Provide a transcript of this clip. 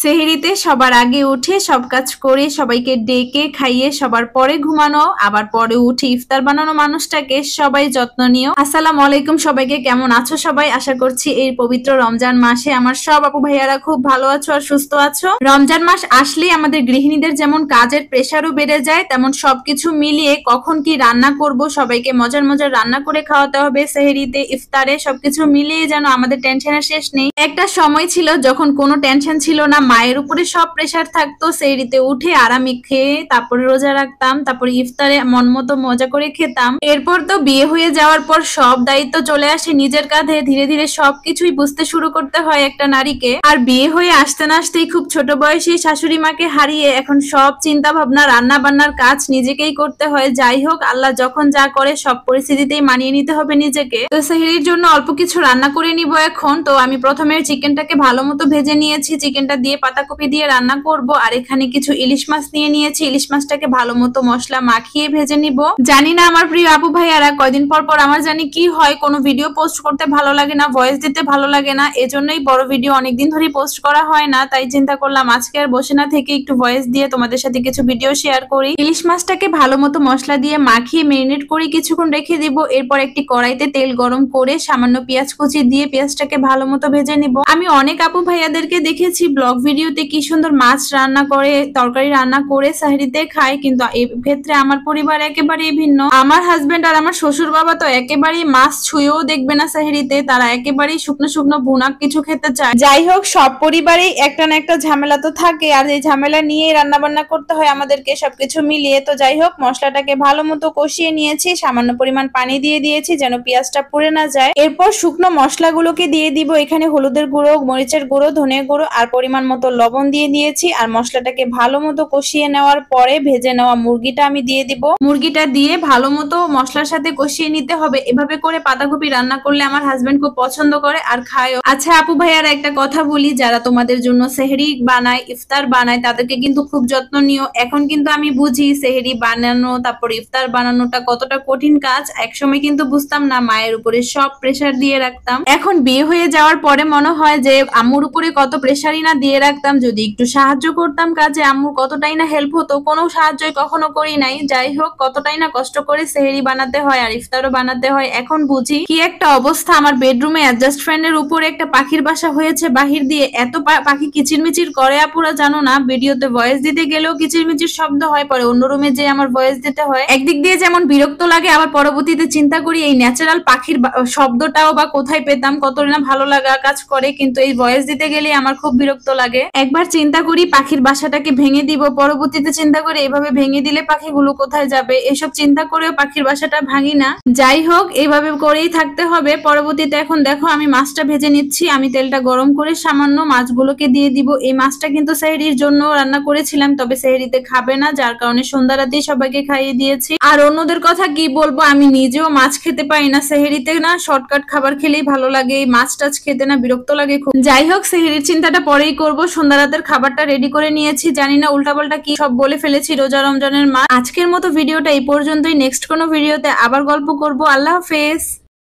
সেহরিতে সবার আগে উঠে সব কাজ করে সবাইকে ডেকে খাইয়ে সবার পরে ঘুমানো, আবার পরে উঠে ইফতার বানানো মানুষটাকে সবাই যত্ন নিও। আসসালামু আলাইকুম সবাইকে, কেমন আছো সবাই? আশা করছি এই পবিত্র রমজান মাসে আমার সব আপু ভাইয়ারা খুব ভালো আছো আর সুস্থ আছো। রমজান মাস আসলেই আমাদের গৃহিণীদের যেমন কাজের প্রেসারও বেড়ে যায়, তেমন সবকিছু মিলিয়ে কখন কি রান্না করব, সবাইকে মজার মজার রান্না করে খাওয়াতে হবে সেহরিতে, ইফতারে, সবকিছু মিলিয়ে যেন আমাদের টেনশনের শেষ নেই। একটা সময় ছিল যখন কোনো টেনশন ছিল না, মায়ের উপরে সব প্রেসার থাকতো। সেহরিতে উঠে আরামে খেয়ে তারপরে রোজা রাখতাম, তারপরে ইফতারে মন মতো মজা করে খেতাম। এরপর তো বিয়ে হয়ে যাওয়ার পর সব দায়িত্ব চলে আসে নিজের কাঁধে, ধীরে ধীরে সবকিছুই বুঝতে শুরু করতে হয় একটা নারীকে। আর বিয়ে হয়ে আসতে না আসতেই খুব ছোট বয়সে শাশুড়ি মাকে হারিয়ে এখন সব চিন্তা ভাবনা, রান্না বান্নার কাজ নিজেকেই করতে হয়। যাই হোক, আল্লাহ যখন যা করে সব পরিস্থিতিতেই মানিয়ে নিতে হবে নিজেকে। তো সেহরির জন্য অল্প কিছু রান্না করে নিব এখন। তো আমি প্রথমে চিকেনটাকে ভালো মতো ভেজে নিয়েছি, চিকেনটা দিয়ে পাতাকপি দিয়ে রান্না করব। আর এখানে কিছু ইলিশ মাছ নিয়ে নিয়েছি, ইলিশ মাছটাকে ভালো মতো মশলা মাখিয়ে ভেজে নিব। জানি না আমার প্রিয় আপু ভাইয়ারা কয়দিন পর পর আমার জানি কি হয়, কোনো ভিডিও পোস্ট করতে ভালো লাগে না, ভয়েস দিতে ভালো লাগে না, এজন্যই বড় ভিডিও অনেকদিন ধরে পোস্ট করা হয় না। তাই চিন্তা করলাম আজকে আর বসে না থেকে একটু ভয়েস দিয়ে তোমাদের সাথে কিছু ভিডিও শেয়ার করি। ইলিশ মাছটাকে ভালো মতো মশলা দিয়ে মাখিয়ে মেরিনেট করে কিছুক্ষণ রেখে দিব। এরপর একটি কড়াইতে তেল গরম করে সামান্য পেঁয়াজ কুচি দিয়ে পেঁয়াজটাকে ভালো মতো ভেজে নিব। আমি অনেক আপু ভাইয়াদেরকে দেখেছি ব্লগ ভিডিওতে কি সুন্দর মাছ রান্না করে, তরকারি রান্না করে সেহরিতে খায়, কিন্তু এই ক্ষেত্রে আমার পরিবার একেবারেই ভিন্ন। আমার হাজবেন্ড আর আমার শ্বশুর বাবা তো একেবারেই মাছ ছুঁয়েও দেখবে না সেহরিতে, তারা একেবারেই শুকনো শুকনো ভুনা কিছু খেতে চায়। যাই হোক, সব পরিবারেই একটা না একটা ঝামেলা তো থাকে, আর এই ঝামেলা নিয়েই রান্না বান্না করতে হয় আমাদেরকে সবকিছু মিলিয়ে। তো যাই হোক, মশলাটাকে ভালো মতো কষিয়ে নিয়েছি, সামান্য পরিমাণ পানি দিয়ে দিয়েছি যেন পেঁয়াজটা পুড়ে না যায়। এরপর শুকনো মশলাগুলোকে দিয়ে দিব। এখানে হলুদের গুঁড়ো, মরিচের গুঁড়ো, ধনের গুঁড়ো আর পরিমাণ মতো লবণ দিয়ে দিয়েছি। আর মশলাটাকে ভালো মতো কষিয়ে নেওয়ার পরে ভেজে নেওয়া মুরগিটা আমি দিয়ে দিব। মুরগিটা দিয়ে ভালো মতো মশলার সাথে কষিয়ে নিতে হবে। এভাবে করে পাতাকপি রান্না করলে আমার হাজবেন্ড খুব পছন্দ করে আর খায়ও। আচ্ছা আপু ভাইয়ার একটা কথা বলি, যারা তোমাদের জন্য সেহরি বানায়, ইফতার বানায়, তাদেরকে কিন্তু খুব যত্ন নিও। এখন কিন্তু আমি বুঝি সেহরি বানানো তারপর ইফতার বানানোটা কতটা কঠিন কাজ। একসময় কিন্তু বুঝতাম না, মায়ের উপরে সব প্রেসার দিয়ে রাখতাম। এখন বিয়ে হয়ে যাওয়ার পরে মনে হয় যে আম্মুর উপরে কত প্রেসারই না দিয়ে রাখতাম, যদি একটু সাহায্য করতাম কাজে আম্মুর কতটাই না হেল্প হতো। কোনো সাহায্যই কখনো করি নাই। যাই হোক, কতটাই না কষ্ট করে সেহরি বানাতে হয় আর ইফতারও বানাতে হয়। এখন বুঝি কি একটা অবস্থা। আমার বেডরুমে অ্যাডজাস্ট ফ্যানের উপরে একটা পাখির বাসা হয়েছে বাহির দিয়ে, এত পাখি কিচিরমিচির করে আপুরা জানো না, ভিডিওতে ভয়েস দিতে গেলেও কিচিরমিচির শব্দ হয়, পরে অন্য রুমে যে আমার ভয়েস দিতে হয়। একদিক দিয়ে যেমন বিরক্ত লাগে, আবার পরবর্তীতে চিন্তা করি এই ন্যাচারাল পাখির শব্দটাও বা কোথায় পেতাম, কত না ভালো লাগা কাজ করে, কিন্তু এই ভয়েস দিতে গেলে আমার খুব বিরক্ত লাগে। একবার চিন্তা করি পাখির বাসাটাকে ভেঙে দিব, পরবর্তীতে চিন্তা করি এভাবে ভেঙে দিলে পাখিগুলো কোথায় যাবে, এসব চিন্তা করেও পাখির বাসাটা ভাঙি না। যাই হোক, এইভাবে করেই থাকতে হবে। পরবর্তীতে এখন দেখো আমি মাছটা ভেজে নিচ্ছি। আমি তেলটা গরম করে সামান্য মাছগুলোকে দিয়ে দিব। এই মাছটা কিন্তু সেহরির জন্য রান্না করেছিলাম, তবে সেহরিতে খাবে না, যার কারণে সন্ধ্যা রাতেই সবাইকে খাইয়ে দিয়েছি। আর অন্যদের কথা কি বলবো, আমি নিজেও মাছ খেতে পারি না সেহরিতে, না শর্টকাট খাবার খেলেই ভালো লাগে, এই মাছ টাছ খেতে না বিরক্ত লাগে খুব। যাই হোক, সেহরির চিন্তাটা পরেই করব। সন্ধ্যা রাতের খাবারটা রেডি করে নিয়েছি। জানি না উল্টাপাল্টা কি সব বলে ফেলেছি রোজা রমজানের মাস। আজকের মতো ভিডিওটা এই পর্যন্তই। নেক্সট কোনো ভিডিওতে আবার গল্প করব। আল্লাহ হাফেজ।